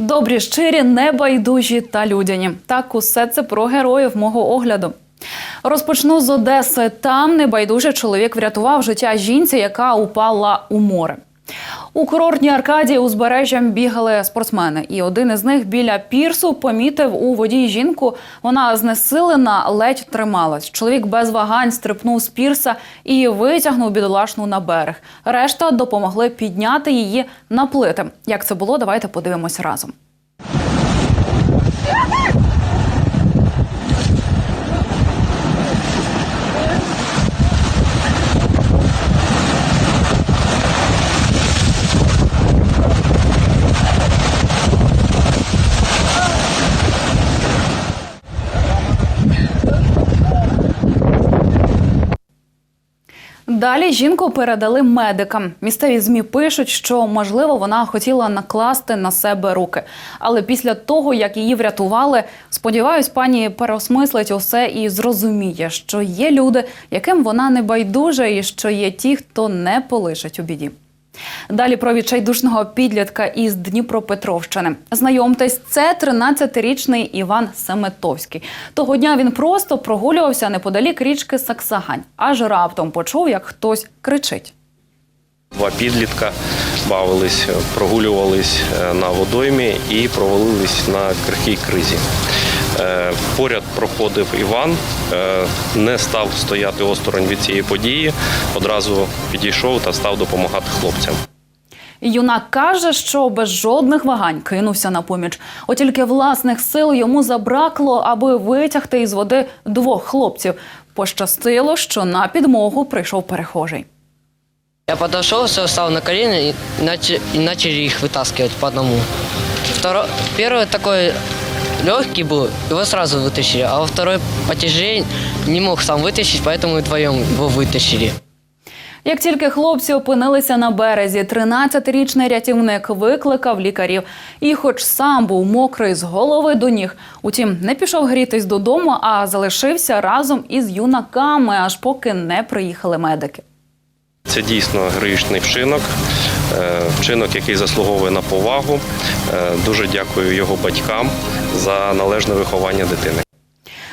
Добрі, щирі, небайдужі та людяні. Так, усе це про героїв мого огляду. Розпочну з Одеси. Там небайдужий чоловік врятував життя жінці, яка упала у море. У курортній Аркадії узбережжям бігали спортсмени. І один із них біля пірсу помітив у воді жінку. Вона знесилена, ледь трималась. Чоловік без вагань стрибнув з пірса і витягнув бідолашну на берег. Решта допомогли підняти її на плити. Як це було, давайте подивимось разом. Далі жінку передали медикам. Місцеві ЗМІ пишуть, що, можливо, вона хотіла накласти на себе руки. Але після того, як її врятували, сподіваюсь, пані переосмислить усе і зрозуміє, що є люди, яким вона не байдужа, і що є ті, хто не полишить у біді. Далі про відчайдушного підлітка із Дніпропетровщини. Знайомтесь, це 13-річний Іван Семетовський. Того дня він просто прогулювався неподалік річки Саксагань. Аж раптом почув, як хтось кричить. Два підлітка бавились, прогулювались на водоймі і провалились на крихкій кризі. Поряд проходив Іван, не став стояти осторонь від цієї події, одразу підійшов та став допомагати хлопцям. Юнак каже, що без жодних вагань кинувся на поміч. От тільки власних сил йому забракло, аби витягти із води двох хлопців. Пощастило, що на підмогу прийшов перехожий. Я подошел, все, встал на колени и начали их вытаскивать по одному. Первый такой легкий был, его сразу вытащили, а во второй потяжелее не мог сам вытащить, поэтому вдвоем его вытащили. Як тільки хлопці опинилися на березі, 13-річний рятівник викликав лікарів. І хоч сам був мокрий з голови до ніг, утім, не пішов грітись додому, а залишився разом із юнаками, аж поки не приїхали медики. Це дійсно героїчний вчинок, вчинок, який заслуговує на повагу. Дуже дякую його батькам за належне виховання дитини.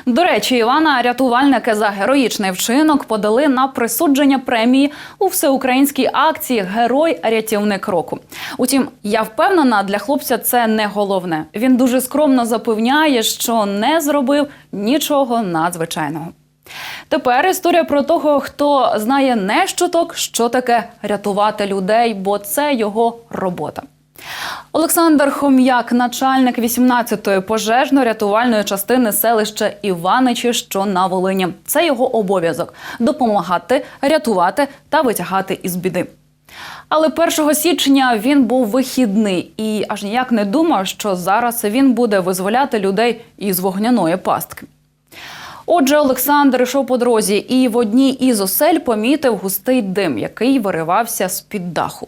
До речі, Івана рятувальники за героїчний вчинок подали на присудження премії у всеукраїнській акції «Герой-рятівник року». Утім, я впевнена, для хлопця це не головне. Він дуже скромно запевняє, що не зробив нічого надзвичайного. Тепер історія про того, хто знає не щоток, що таке рятувати людей, бо це його робота. Олександр Хом'як, начальник 18-ї пожежно-рятувальної частини селища Іваничі, що на Волині. Це його обов'язок – допомагати, рятувати та витягати із біди. Але 1 січня він був вихідний і аж ніяк не думав, що зараз він буде визволяти людей із вогняної пастки. Отже, Олександр йшов по дорозі і в одній із осель помітив густий дим, який виривався з-під даху.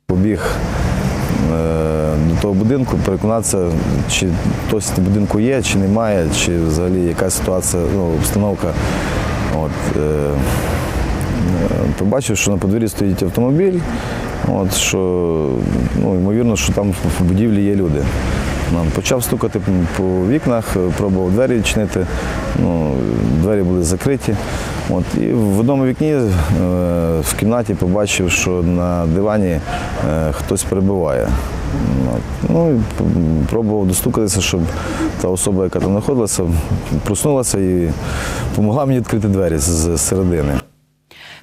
Побіг до того будинку, переконатися, чи хтось в будинку є, чи немає, чи взагалі яка ситуація, обстановка. Побачив, що на подвір'ї стоїть автомобіль, що, ймовірно, що там в будівлі є люди. Почав стукати по вікнах, пробував двері відчинити, двері були закриті. І в одному вікні в кімнаті побачив, що на дивані хтось перебуває. Пробував достукатися, щоб та особа, яка там знаходилася, проснулася і допомогла мені відкрити двері з середини.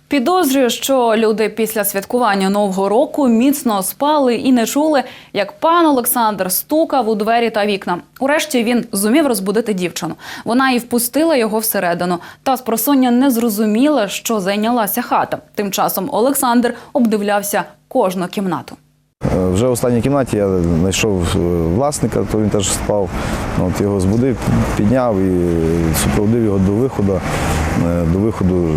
Підозрюю, що люди після святкування Нового року міцно спали і не чули, як пан Олександр стукав у двері та вікна. Урешті він зумів розбудити дівчину. Вона і впустила його всередину. Та спросоння не зрозуміла, що зайнялася хата. Тим часом Олександр обдивлявся кожну кімнату. Вже в останній кімнаті я знайшов власника, то він теж спав. Його збудив, підняв і супроводив його до виходу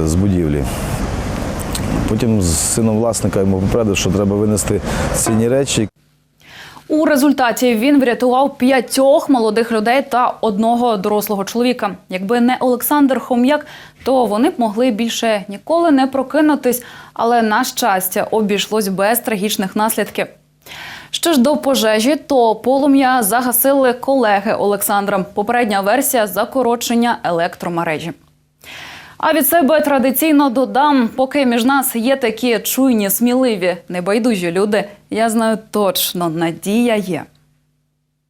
з будівлі. Потім з сином власника йому попередив, що треба винести цінні речі. У результаті він врятував 5 молодих людей та 1 дорослого чоловіка. Якби не Олександр Хом'як, то вони б могли більше ніколи не прокинутись, але, на щастя, обійшлось без трагічних наслідків. Що ж до пожежі, то полум'я загасили колеги Олександра. Попередня версія – закорочення електромережі. А від себе традиційно додам, поки між нас є такі чуйні, сміливі, небайдужі люди, я знаю точно, надія є.